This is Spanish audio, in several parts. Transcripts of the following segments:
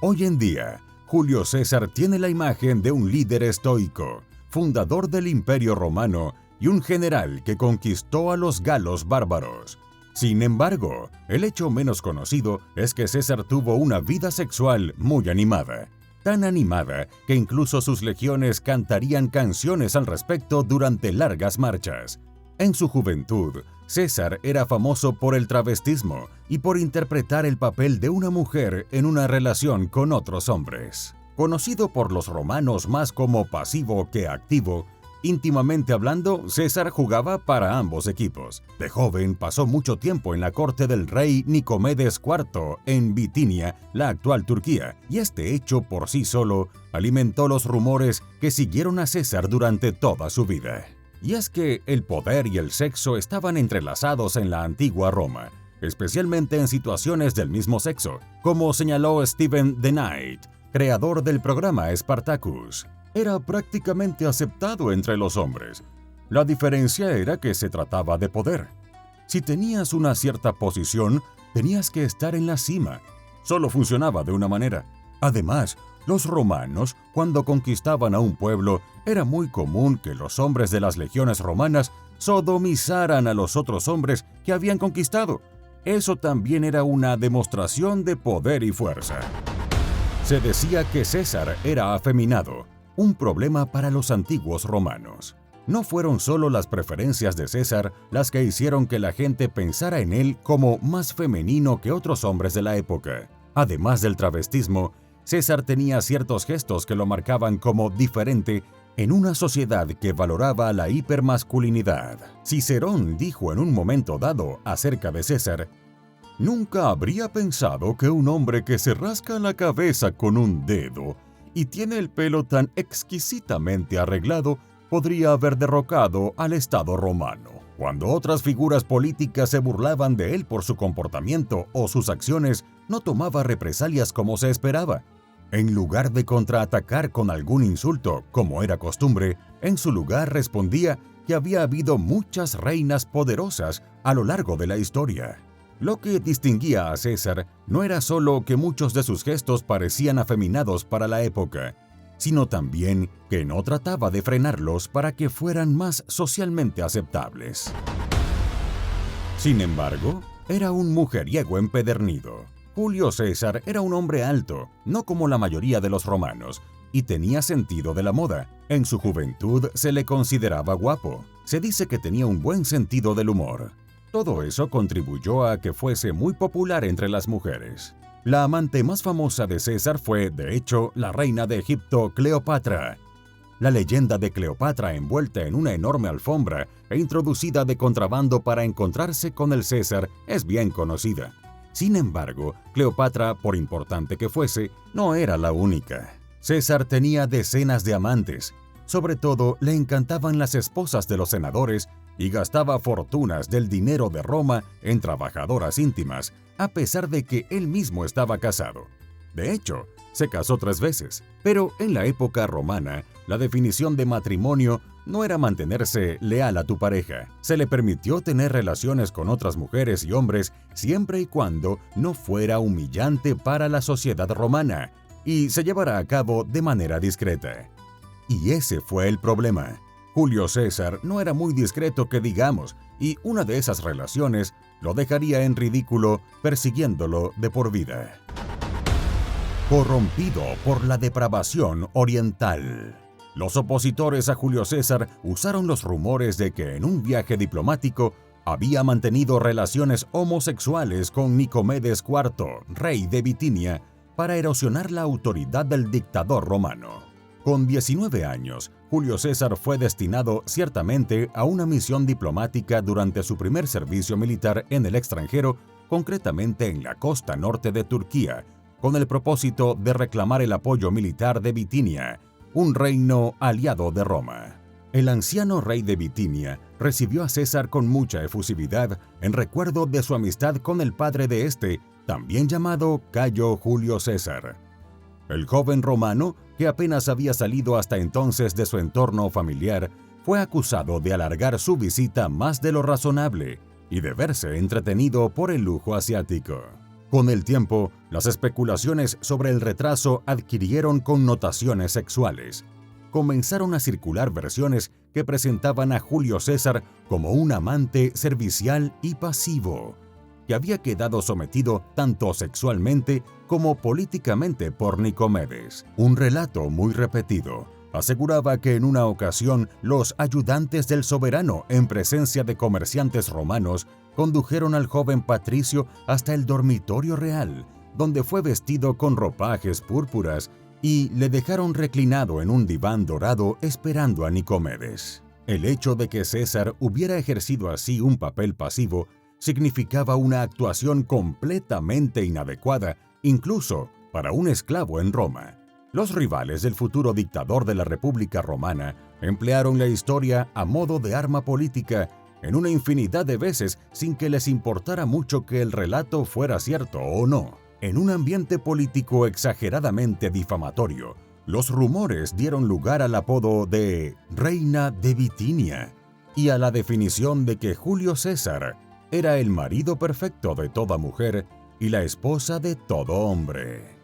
Hoy en día, Julio César tiene la imagen de un líder estoico, fundador del Imperio Romano y un general que conquistó a los galos bárbaros. Sin embargo, el hecho menos conocido es que César tuvo una vida sexual muy animada. Tan animada que incluso sus legiones cantarían canciones al respecto durante largas marchas. En su juventud, César era famoso por el travestismo y por interpretar el papel de una mujer en una relación con otros hombres. Conocido por los romanos más como pasivo que activo, íntimamente hablando, César jugaba para ambos equipos. De joven pasó mucho tiempo en la corte del rey Nicomedes IV en Bitinia, la actual Turquía, y este hecho por sí solo alimentó los rumores que siguieron a César durante toda su vida. Y es que el poder y el sexo estaban entrelazados en la antigua Roma, especialmente en situaciones del mismo sexo, como señaló Stephen The Knight, creador del programa Spartacus. Era prácticamente aceptado entre los hombres. La diferencia era que se trataba de poder. Si tenías una cierta posición, tenías que estar en la cima. Solo funcionaba de una manera. Además, los romanos, cuando conquistaban a un pueblo, era muy común que los hombres de las legiones romanas sodomizaran a los otros hombres que habían conquistado. Eso también era una demostración de poder y fuerza. Se decía que César era afeminado, un problema para los antiguos romanos. No fueron solo las preferencias de César las que hicieron que la gente pensara en él como más femenino que otros hombres de la época. Además del travestismo, César tenía ciertos gestos que lo marcaban como diferente en una sociedad que valoraba la hipermasculinidad. Cicerón dijo en un momento dado acerca de César: «Nunca habría pensado que un hombre que se rasca la cabeza con un dedo y tiene el pelo tan exquisitamente arreglado podría haber derrocado al Estado romano». Cuando otras figuras políticas se burlaban de él por su comportamiento o sus acciones, no tomaba represalias como se esperaba. En lugar de contraatacar con algún insulto, como era costumbre, en su lugar respondía que había habido muchas reinas poderosas a lo largo de la historia. Lo que distinguía a César no era solo que muchos de sus gestos parecían afeminados para la época, sino también que no trataba de frenarlos para que fueran más socialmente aceptables. Sin embargo, era un mujeriego empedernido. Julio César era un hombre alto, no como la mayoría de los romanos, y tenía sentido de la moda. En su juventud se le consideraba guapo. Se dice que tenía un buen sentido del humor. Todo eso contribuyó a que fuese muy popular entre las mujeres. La amante más famosa de César fue, de hecho, la reina de Egipto, Cleopatra. La leyenda de Cleopatra envuelta en una enorme alfombra e introducida de contrabando para encontrarse con el César es bien conocida. Sin embargo, Cleopatra, por importante que fuese, no era la única. César tenía decenas de amantes. Sobre todo, le encantaban las esposas de los senadores y gastaba fortunas del dinero de Roma en trabajadoras íntimas, a pesar de que él mismo estaba casado. De hecho, se casó 3 veces, pero en la época romana, la definición de matrimonio no era mantenerse leal a tu pareja. Se le permitió tener relaciones con otras mujeres y hombres siempre y cuando no fuera humillante para la sociedad romana y se llevara a cabo de manera discreta. Y ese fue el problema. Julio César no era muy discreto que digamos, y una de esas relaciones lo dejaría en ridículo persiguiéndolo de por vida. Corrompido por la depravación oriental. Los opositores a Julio César usaron los rumores de que en un viaje diplomático había mantenido relaciones homosexuales con Nicomedes IV, rey de Bitinia, para erosionar la autoridad del dictador romano. Con 19 años, Julio César fue destinado ciertamente a una misión diplomática durante su primer servicio militar en el extranjero, concretamente en la costa norte de Turquía, con el propósito de reclamar el apoyo militar de Bitinia, un reino aliado de Roma. El anciano rey de Bitinia recibió a César con mucha efusividad en recuerdo de su amistad con el padre de este, también llamado Cayo Julio César. El joven romano, que apenas había salido hasta entonces de su entorno familiar, fue acusado de alargar su visita más de lo razonable y de verse entretenido por el lujo asiático. Con el tiempo, las especulaciones sobre el retraso adquirieron connotaciones sexuales. Comenzaron a circular versiones que presentaban a Julio César como un amante servicial y pasivo, que había quedado sometido tanto sexualmente como políticamente por Nicomedes. Un relato muy repetido aseguraba que en una ocasión los ayudantes del soberano, en presencia de comerciantes romanos, condujeron al joven patricio hasta el dormitorio real, donde fue vestido con ropajes púrpuras y le dejaron reclinado en un diván dorado esperando a Nicomedes. El hecho de que César hubiera ejercido así un papel pasivo significaba una actuación completamente inadecuada, incluso para un esclavo en Roma. Los rivales del futuro dictador de la República Romana emplearon la historia a modo de arma política en una infinidad de veces sin que les importara mucho que el relato fuera cierto o no. En un ambiente político exageradamente difamatorio, los rumores dieron lugar al apodo de Reina de Bitinia y a la definición de que Julio César era el marido perfecto de toda mujer y la esposa de todo hombre.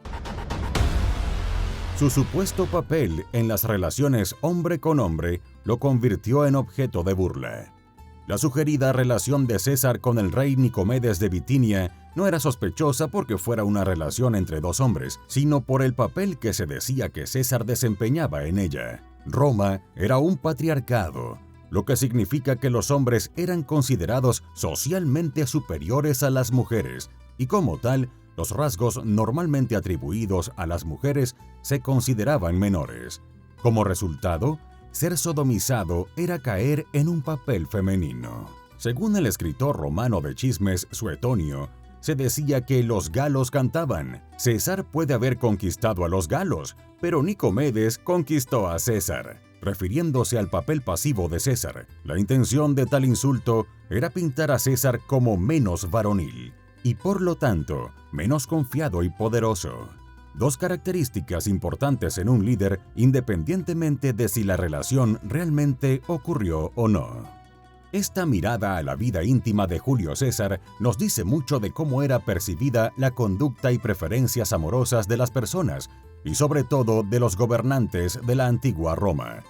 Su supuesto papel en las relaciones hombre con hombre lo convirtió en objeto de burla. La sugerida relación de César con el rey Nicomedes de Bitinia no era sospechosa porque fuera una relación entre dos hombres, sino por el papel que se decía que César desempeñaba en ella. Roma era un patriarcado, lo que significa que los hombres eran considerados socialmente superiores a las mujeres, y como tal, los rasgos normalmente atribuidos a las mujeres se consideraban menores. Como resultado, ser sodomizado era caer en un papel femenino. Según el escritor romano de chismes Suetonio, se decía que los galos cantaban: César puede haber conquistado a los galos, pero Nicomedes conquistó a César, refiriéndose al papel pasivo de César. La intención de tal insulto era pintar a César como menos varonil y, por lo tanto, menos confiado y poderoso. Dos características importantes en un líder, independientemente de si la relación realmente ocurrió o no. Esta mirada a la vida íntima de Julio César nos dice mucho de cómo era percibida la conducta y preferencias amorosas de las personas, y sobre todo de los gobernantes de la antigua Roma.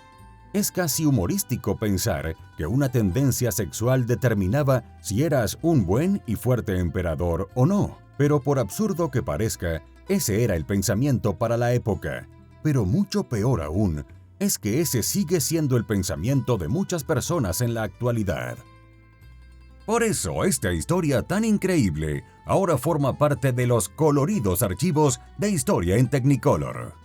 Es casi humorístico pensar que una tendencia sexual determinaba si eras un buen y fuerte emperador o no, pero por absurdo que parezca, ese era el pensamiento para la época. Pero mucho peor aún, es que ese sigue siendo el pensamiento de muchas personas en la actualidad. Por eso esta historia tan increíble ahora forma parte de los coloridos archivos de Historia en Technicolor.